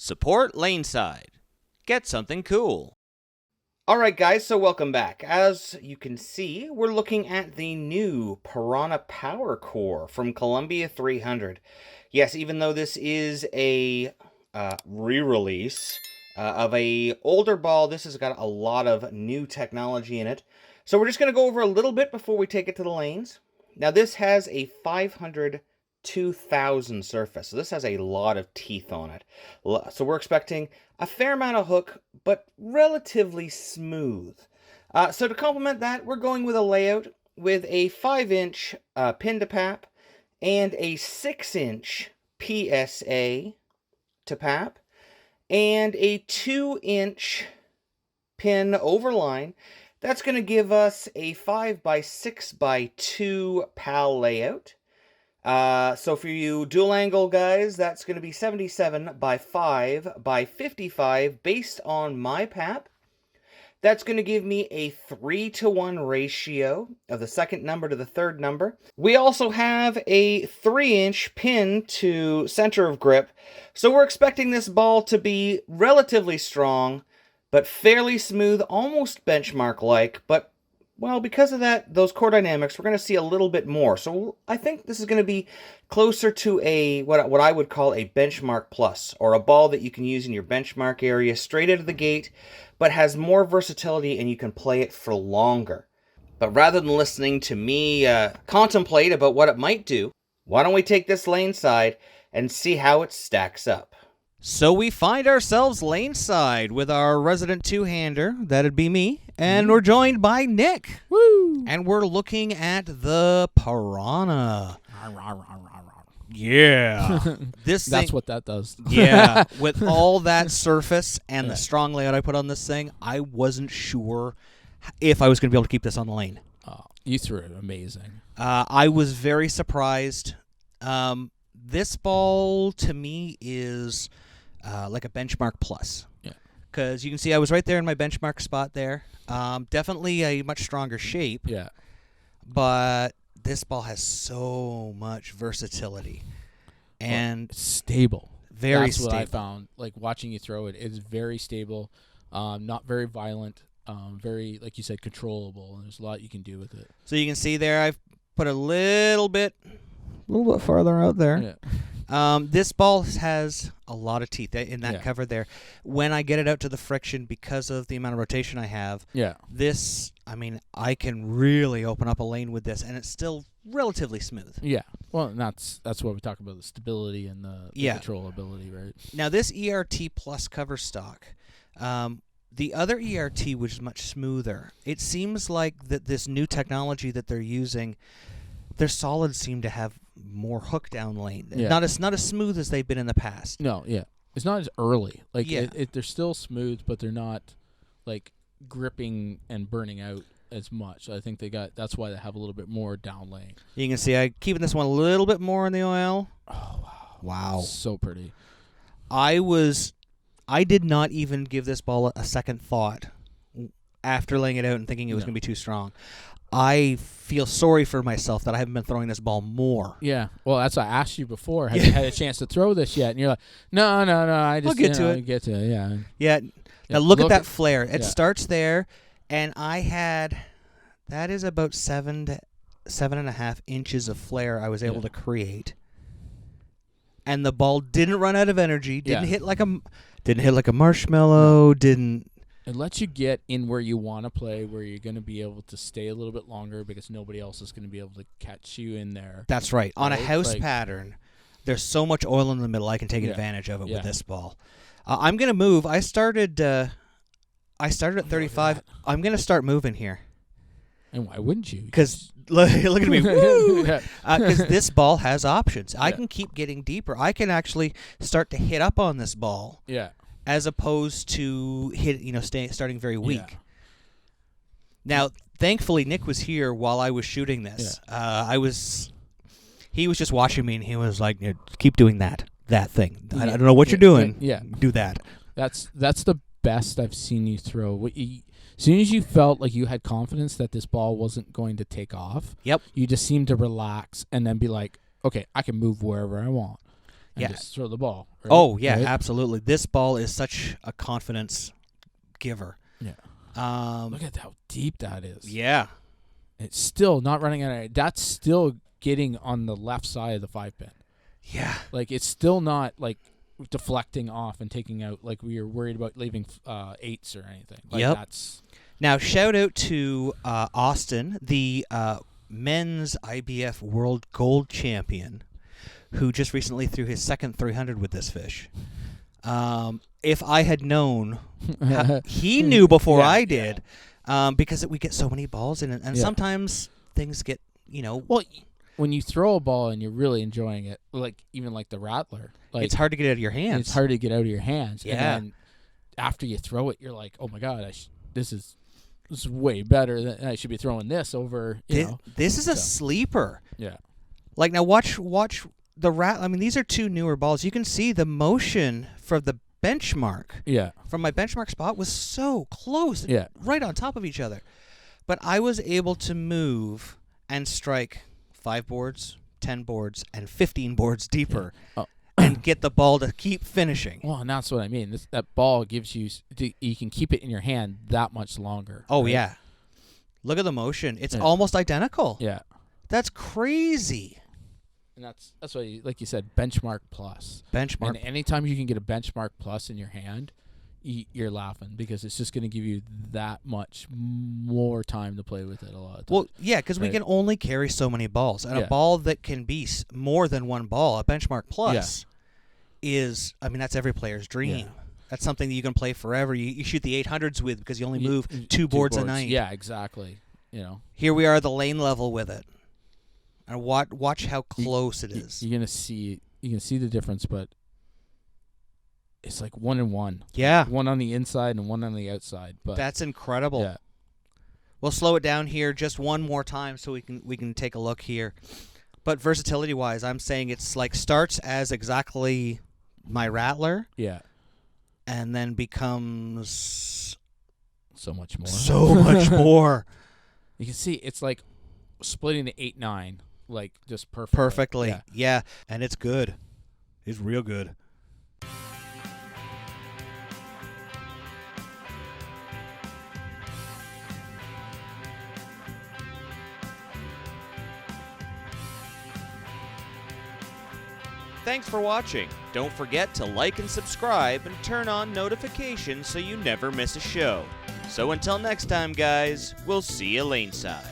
Support LaneSide. Get something cool. Alright guys, so welcome back. As you can see, we're looking at the new Piranha PowerCor from Columbia 300. Yes, even though this is a re-release of a older ball, this has got a lot of new technology in it. So we're just going to go over a little bit before we take it to the lanes. Now this has a 500/2000 surface, so this has a lot of teeth on it. So we're expecting a fair amount of hook, but relatively smooth. So to complement that, we're going with a layout with a 5-inch pin to pap and a 6-inch PSA to pap and a 2-inch pin overline. That's going to give us a 5x6x2 PAL layout. So for you dual angle guys, that's going to be 77x5x55 based on my pap. That's going to give me a 3-to-1 ratio of the second number to the third number. We also have a 3-inch pin to center of grip. So we're expecting this ball to be relatively strong, but fairly smooth, almost benchmark-like, but well, because of that, those core dynamics, we're going to see a little bit more. So I think this is going to be closer to a what I would call a benchmark plus, or a ball that you can use in your benchmark area straight out of the gate, but has more versatility and you can play it for longer. But rather than listening to me contemplate about what it might do, why don't we take this LaneSide and see how it stacks up? So we find ourselves LaneSide with our resident two-hander, that'd be me, and we're joined by Nick. Woo! And we're looking at the Piranha. Yeah. That's what that does. Yeah. With all that surface and the strong layout I put on this thing, I wasn't sure if I was going to be able to keep this on the lane. Oh, you threw it amazing. I was very surprised. This ball, to me, is like a benchmark plus. Yeah. Because you can see I was right there in my benchmark spot there. Definitely a much stronger shape. Yeah. But this ball has so much versatility. And it's stable. Very stable. stable. That's what I found. Like, watching you throw it, it's very stable, not very violent, very, like you said, controllable. And there's a lot you can do with it. So you can see there I've put a little bit farther out there. Yeah. This ball has a lot of teeth in that Yeah. cover there. When I get it out to the friction, because of the amount of rotation I have, Yeah. this, I mean, I can really open up a lane with this, and it's still relatively smooth. Yeah. Well, and that's what we talk about, the stability and the controllability, right? Now, this ERT Plus cover stock, the other ERT, which is much smoother, it seems like that this new technology that they're using, their solids seem to have more hook down lane. Yeah. Not as smooth as they've been in the past. No, yeah. It's not as early. Like, Yeah. they're still smooth, but they're not, like, gripping and burning out as much. I think that's why they have a little bit more down lane. You can see I'm keeping this one a little bit more in the oil. Oh, Wow. so pretty. I did not even give this ball a second thought after laying it out and thinking it was going to be too strong. I feel sorry for myself that I haven't been throwing this ball more. Yeah. Well, that's what I asked you before. Have you had a chance to throw this yet? And you're like, no. I just I'll get to it. Get to it. Yeah. Yeah. Now look at that flare. It yeah. starts there, and that is about 7 to 7.5 inches of flare I was able to create. And the ball didn't run out of energy. Didn't hit like a marshmallow. It lets you get in where you want to play, where you're going to be able to stay a little bit longer because nobody else is going to be able to catch you in there. That's right. On a house Like, pattern, there's so much oil in the middle. I can take advantage of it with this ball. I'm going to move. I started at 35. I'm going to start moving here. And why wouldn't you? Because look at me. Woo! Yeah. Because this ball has options. I can keep getting deeper. I can actually start to hit up on this ball. Yeah. As opposed to starting very weak. Yeah. Now, thankfully, Nick was here while I was shooting this. Yeah. He was just watching me, and he was like, "Keep doing that thing. I don't know what you're doing. Yeah, do that." That's the best I've seen you throw. As soon as you felt like you had confidence that this ball wasn't going to take off, yep, you just seemed to relax and then be like, "Okay, I can move wherever I want." and just throw the ball. Right? Oh, yeah, right? absolutely. This ball is such a confidence giver. Yeah. Look at how deep that is. Yeah. It's still not running out of. That's still getting on the left side of the 5-pin. Yeah. Like, it's still not, like, deflecting off and taking out, like we were worried about leaving 8s or anything. Like, Yep. That's... Now, shout out to Austin, the men's IBF World Gold Champion, who just recently threw his second 300 with this fish. If I had known, he knew before Yeah, I did, because we get so many balls in it, and Yeah. sometimes things get, Well, when you throw a ball and you're really enjoying it, like even like the Rattler, like it's hard to get out of your hands. It's hard to get out of your hands. Yeah. And then after you throw it, you're like, oh my god, this is way better than I should be throwing this over. You know. This is a So. sleeper. Yeah. Like, now watch the Rattler. I mean, these are two newer balls. You can see the motion for the benchmark. Yeah. From my benchmark spot was so close. Yeah. Right on top of each other. But I was able to move and strike 5 boards, 10 boards, and 15 boards deeper, Oh. and get the ball to keep finishing. Well, and that's what I mean. That ball gives you can keep it in your hand that much longer. Oh, right? yeah. Look at the motion. It's Yeah. almost identical. Yeah. That's crazy. And that's what like you said, benchmark plus. Benchmark. And anytime you can get a benchmark plus in your hand, you're laughing because it's just going to give you that much more time to play with it a lot of times. Well, yeah, because we Right. can only carry so many balls. And Yeah. a ball that can be more than one ball, a benchmark plus, is, I mean, that's every player's dream. Yeah. That's something that you can play forever. You shoot the 800s with because you only move two boards a night. Yeah, exactly. You know, Here we are at the lane level with it. And watch how close it is. You're gonna see the difference, but it's like 1 and 1. Yeah. One on the inside and one on the outside. But That's incredible. yeah, We'll slow it down here just one more time so we can take a look here. But versatility wise, I'm saying it's like starts as exactly my Rattler yeah, and then becomes so much more. so much more. You can see it's like splitting the 8-9, like just perfectly. Perfectly. Yeah. Yeah. And it's good. It's real good. Thanks for watching. Don't forget to like and subscribe and turn on notifications so you never miss a show. So until next time, guys, we'll see you laneside.